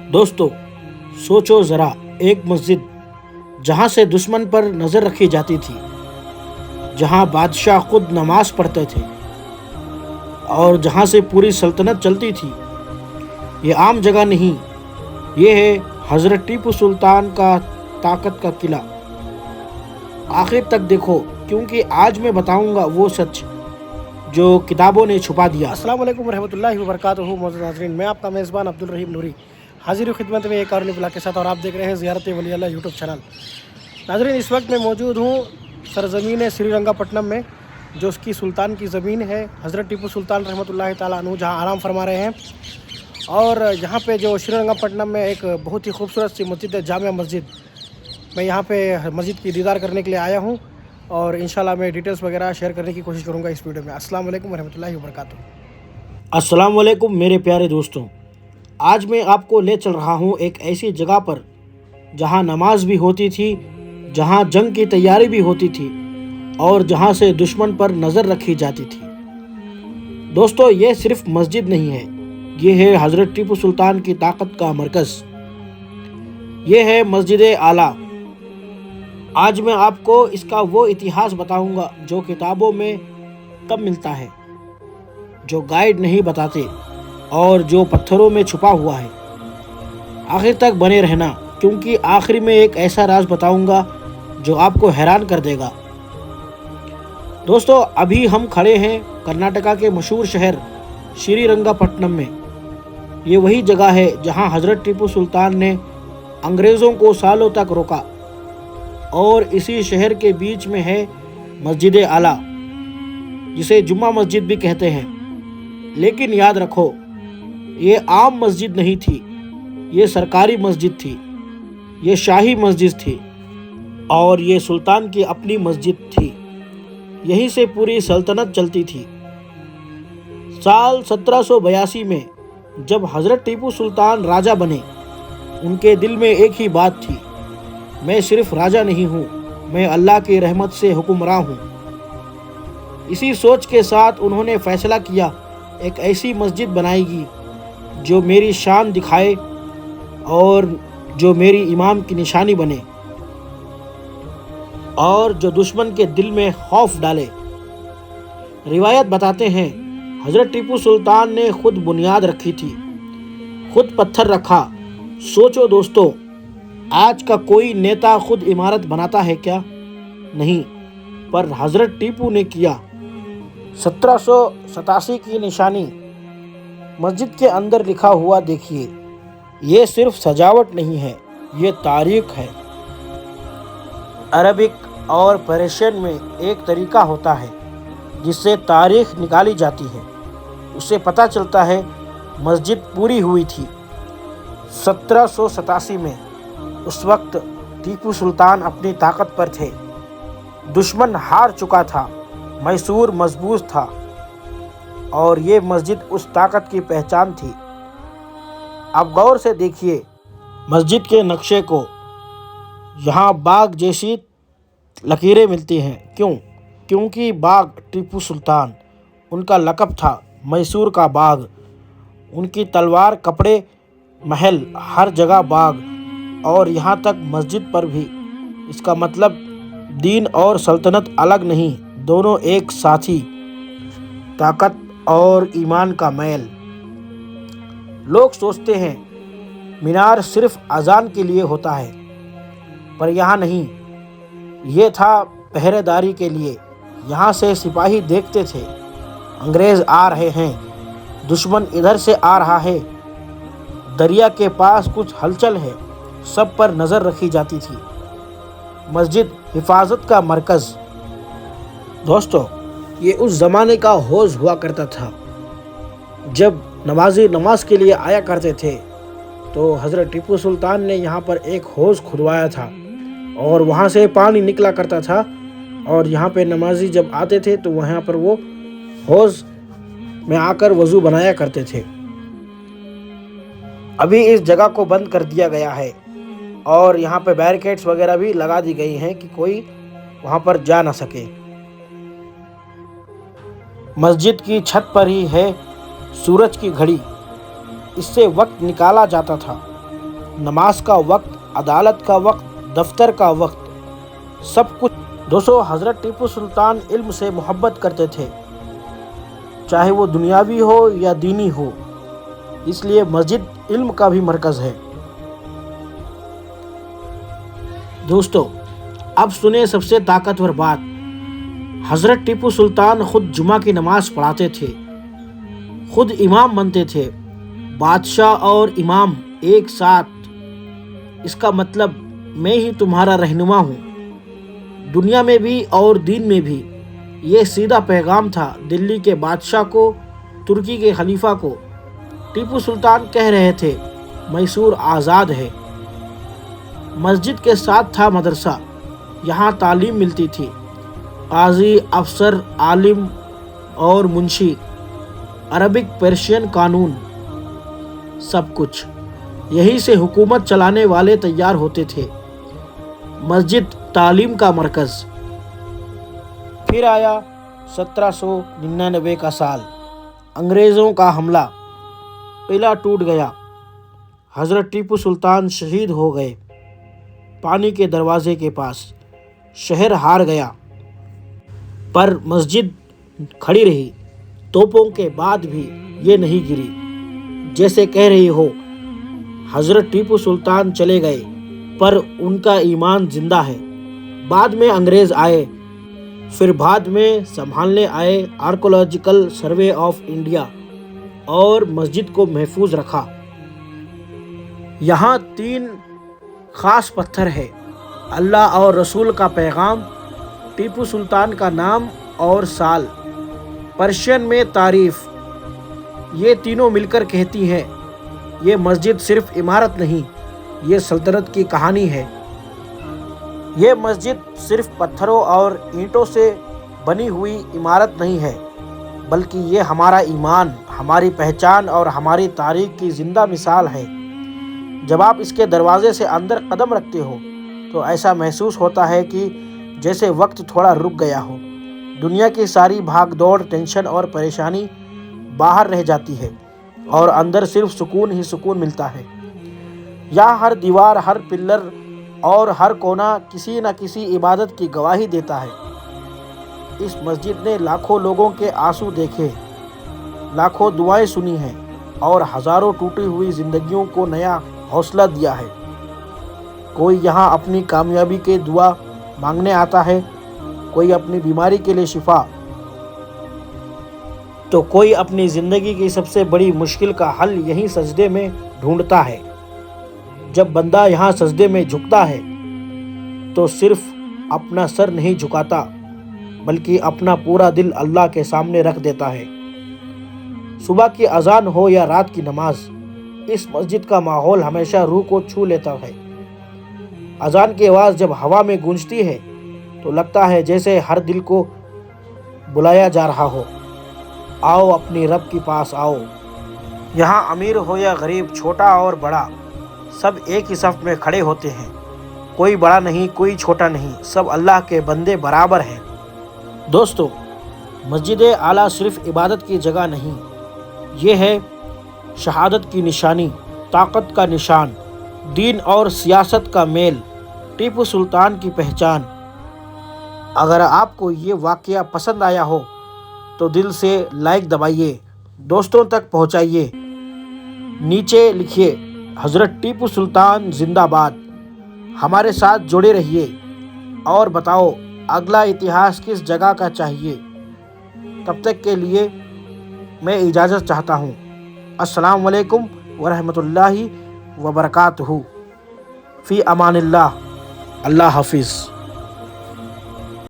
دوستو سوچو ذرا، ایک مسجد جہاں سے دشمن پر نظر رکھی جاتی تھی، جہاں بادشاہ خود نماز پڑھتے تھے اور جہاں سے پوری سلطنت چلتی تھی، یہ عام جگہ نہیں، یہ ہے حضرت ٹیپو سلطان کا طاقت کا قلعہ۔ آخر تک دیکھو، کیونکہ آج میں بتاؤں گا وہ سچ جو کتابوں نے چھپا دیا۔ السلام علیکم ورحمۃ اللہ وبرکاتہ۔ معزز ناظرین، میں آپ کا میزبان عبدالرحیم نوری حاضر ہوں خدمت میں ایک اور بلاگ کے ساتھ، اور آپ دیکھ رہے ہیں زیارت ولی اللہ یوٹیوب چینل۔ ناظرین، اس وقت میں موجود ہوں سرزمین سری رنگا پٹنم میں، جو اس کی سلطان کی زمین ہے، حضرت ٹیپو سلطان رحمۃ اللہ تعالیٰ عنہ جہاں آرام فرما رہے ہیں۔ اور یہاں پہ جو سری رنگا پٹنم میں ایک بہت ہی خوبصورت سی مسجد ہے، جامع مسجد۔ میں یہاں پہ مسجد کی دیدار کرنے کے لیے آیا ہوں، اور انشاءاللہ میں ڈیٹیلز وغیرہ شیئر کرنے کی کوشش کروں گا اس ویڈیو میں۔ السلام علیکم ورحمۃ اللہ وبرکاتہ۔ السلام علیکم میرے پیارے دوستوں، آج میں آپ کو لے چل رہا ہوں ایک ایسی جگہ پر جہاں نماز بھی ہوتی تھی، جہاں جنگ کی تیاری بھی ہوتی تھی، اور جہاں سے دشمن پر نظر رکھی جاتی تھی۔ دوستو، یہ صرف مسجد نہیں ہے، یہ ہے حضرت ٹیپو سلطان کی طاقت کا مرکز، یہ ہے مسجد اعلیٰ۔ آج میں آپ کو اس کا وہ اتہاس بتاؤں گا جو کتابوں میں کم ملتا ہے، جو گائیڈ نہیں بتاتے، اور جو پتھروں میں چھپا ہوا ہے۔ آخر تک بنے رہنا، کیونکہ آخر میں ایک ایسا راز بتاؤں گا جو آپ کو حیران کر دے گا۔ دوستو، ابھی ہم کھڑے ہیں کرناٹکا کے مشہور شہر شری رنگا پٹنم میں۔ یہ وہی جگہ ہے جہاں حضرت ٹیپو سلطان نے انگریزوں کو سالوں تک روکا، اور اسی شہر کے بیچ میں ہے مسجد اعلیٰ، جسے جمعہ مسجد بھی کہتے ہیں۔ لیکن یاد رکھو، یہ عام مسجد نہیں تھی، یہ سرکاری مسجد تھی، یہ شاہی مسجد تھی، اور یہ سلطان کی اپنی مسجد تھی۔ یہیں سے پوری سلطنت چلتی تھی۔ سال 1782 میں جب حضرت ٹیپو سلطان راجہ بنے، ان کے دل میں ایک ہی بات تھی، میں صرف راجہ نہیں ہوں، میں اللہ کی رحمت سے حکمراں ہوں۔ اسی سوچ کے ساتھ انہوں نے فیصلہ کیا، ایک ایسی مسجد بنائے گی جو میری شان دکھائے اور جو میری امام کی نشانی بنے، اور جو دشمن کے دل میں خوف ڈالے۔ روایت بتاتے ہیں حضرت ٹیپو سلطان نے خود بنیاد رکھی تھی، خود پتھر رکھا۔ سوچو دوستو، آج کا کوئی نیتا خود عمارت بناتا ہے کیا؟ نہیں، پر حضرت ٹیپو نے کیا۔ 1787 کی نشانی مسجد کے اندر لکھا ہوا دیکھیے۔ یہ صرف سجاوٹ نہیں ہے، یہ تاریخ ہے۔ عربک اور پرشین میں ایک طریقہ ہوتا ہے جس سے تاریخ نکالی جاتی ہے، اس سے پتہ چلتا ہے مسجد پوری ہوئی تھی 1787 میں۔ اس وقت ٹیپو سلطان اپنی طاقت پر تھے، دشمن ہار چکا تھا، میسور مضبوط تھا، اور یہ مسجد اس طاقت کی پہچان تھی۔ اب غور سے دیکھیے مسجد کے نقشے کو، یہاں باغ جیسی لکیریں ملتی ہیں۔ کیونکہ باغ ٹیپو سلطان ان کا لقب تھا، میسور کا باغ، ان کی تلوار، کپڑے، محل، ہر جگہ باغ، اور یہاں تک مسجد پر بھی۔ اس کا مطلب دین اور سلطنت الگ نہیں، دونوں ایک ساتھی، طاقت اور ایمان کا میل۔ لوگ سوچتے ہیں مینار صرف اذان کے لیے ہوتا ہے، پر یہاں نہیں، یہ تھا پہرے داری کے لیے۔ یہاں سے سپاہی دیکھتے تھے، انگریز آ رہے ہیں، دشمن ادھر سے آ رہا ہے، دریا کے پاس کچھ ہلچل ہے، سب پر نظر رکھی جاتی تھی۔ مسجد حفاظت کا مرکز۔ دوستو، یہ اس زمانے کا حوض ہوا کرتا تھا۔ جب نمازی نماز کے لیے آیا کرتے تھے تو حضرت ٹیپو سلطان نے یہاں پر ایک حوض کھدوایا تھا، اور وہاں سے پانی نکلا کرتا تھا، اور یہاں پہ نمازی جب آتے تھے تو وہاں پر وہ حوض میں آ کر وضو بنایا کرتے تھے۔ ابھی اس جگہ کو بند کر دیا گیا ہے، اور یہاں پہ بیریکیڈز وغیرہ بھی لگا دی گئی ہیں کہ کوئی وہاں پر جا نہ سکے۔ مسجد کی چھت پر ہی ہے سورج کی گھڑی، اس سے وقت نکالا جاتا تھا۔ نماز کا وقت، عدالت کا وقت، دفتر کا وقت، سب کچھ۔ دوستو، حضرت ٹیپو سلطان علم سے محبت کرتے تھے، چاہے وہ دنیاوی ہو یا دینی ہو، اس لیے مسجد علم کا بھی مرکز ہے۔ دوستو، اب سنیں سب سے طاقتور بات۔ حضرت ٹیپو سلطان خود جمعہ کی نماز پڑھاتے تھے، خود امام بنتے تھے۔ بادشاہ اور امام ایک ساتھ، اس کا مطلب میں ہی تمہارا رہنما ہوں، دنیا میں بھی اور دین میں بھی۔ یہ سیدھا پیغام تھا دلی کے بادشاہ کو، ترکی کے خلیفہ کو۔ ٹیپو سلطان کہہ رہے تھے میسور آزاد ہے۔ مسجد کے ساتھ تھا مدرسہ، یہاں تعلیم ملتی تھی، قاضی، افسر، عالم اور منشی، عربک، پرشین قانون، سب کچھ یہی سے حکومت چلانے والے تیار ہوتے تھے۔ مسجد تعلیم کا مرکز۔ پھر آیا 1799 کا سال، انگریزوں کا حملہ، قلعہ ٹوٹ گیا، حضرت ٹیپو سلطان شہید ہو گئے پانی کے دروازے کے پاس، شہر ہار گیا، پر مسجد کھڑی رہی۔ توپوں کے بعد بھی یہ نہیں گری، جیسے کہہ رہی ہو حضرت ٹیپو سلطان چلے گئے پر ان کا ایمان زندہ ہے۔ بعد میں انگریز آئے، پھر بعد میں سنبھالنے آئے آرکیولوجیکل سروے آف انڈیا، اور مسجد کو محفوظ رکھا۔ یہاں 3 خاص پتھر ہے: اللہ اور رسول کا پیغام، ٹیپو سلطان کا نام اور سال، پرشین میں تعریف۔ یہ تینوں مل کر کہتی ہیں یہ مسجد صرف عمارت نہیں، یہ سلطنت کی کہانی ہے۔ یہ مسجد صرف پتھروں اور اینٹوں سے بنی ہوئی عمارت نہیں ہے، بلکہ یہ ہمارا ایمان، ہماری پہچان اور ہماری تاریخ کی زندہ مثال ہے۔ جب آپ اس کے دروازے سے اندر قدم رکھتے ہو تو ایسا محسوس ہوتا ہے کہ جیسے وقت تھوڑا رک گیا ہو، دنیا کی ساری بھاگ دوڑ، ٹینشن اور پریشانی باہر رہ جاتی ہے، اور اندر صرف سکون ہی سکون ملتا ہے۔ یہاں ہر دیوار، ہر پلر اور ہر کونا کسی نہ کسی عبادت کی گواہی دیتا ہے۔ اس مسجد نے لاکھوں لوگوں کے آنسو دیکھے، لاکھوں دعائیں سنی ہیں، اور ہزاروں ٹوٹی ہوئی زندگیوں کو نیا حوصلہ دیا ہے۔ کوئی یہاں اپنی کامیابی کے دعا مانگنے آتا ہے، کوئی اپنی بیماری کے لیے شفا، تو کوئی اپنی زندگی کی سب سے بڑی مشکل کا حل یہیں سجدے میں ڈھونڈتا ہے۔ جب بندہ یہاں سجدے میں جھکتا ہے تو صرف اپنا سر نہیں جھکاتا، بلکہ اپنا پورا دل اللہ کے سامنے رکھ دیتا ہے۔ صبح کی اذان ہو یا رات کی نماز، اس مسجد کا ماحول ہمیشہ روح کو چھو لیتا ہے۔ اذان کی آواز جب ہوا میں گونجتی ہے تو لگتا ہے جیسے ہر دل کو بلایا جا رہا ہو، آؤ اپنی رب کے پاس آؤ۔ یہاں امیر ہو یا غریب، چھوٹا اور بڑا، سب ایک ہی صف میں کھڑے ہوتے ہیں۔ کوئی بڑا نہیں، کوئی چھوٹا نہیں، سب اللہ کے بندے برابر ہیں۔ دوستو، مسجد اعلیٰ صرف عبادت کی جگہ نہیں، یہ ہے شہادت کی نشانی، طاقت کا نشان، دین اور سیاست کا میل، ٹیپو سلطان کی پہچان۔ اگر آپ کو یہ واقعہ پسند آیا ہو تو دل سے لائک دبائیے، دوستوں تک پہنچائیے، نیچے لکھیے حضرت ٹیپو سلطان زندہ باد۔ ہمارے ساتھ جڑے رہیے اور بتاؤ اگلا اتہاس کس جگہ کا چاہیے۔ تب تک کے لیے میں اجازت چاہتا ہوں۔ السلام علیکم ورحمۃ اللہ وبرکاتہ۔ فی امان اللہ، اللہ حافظ۔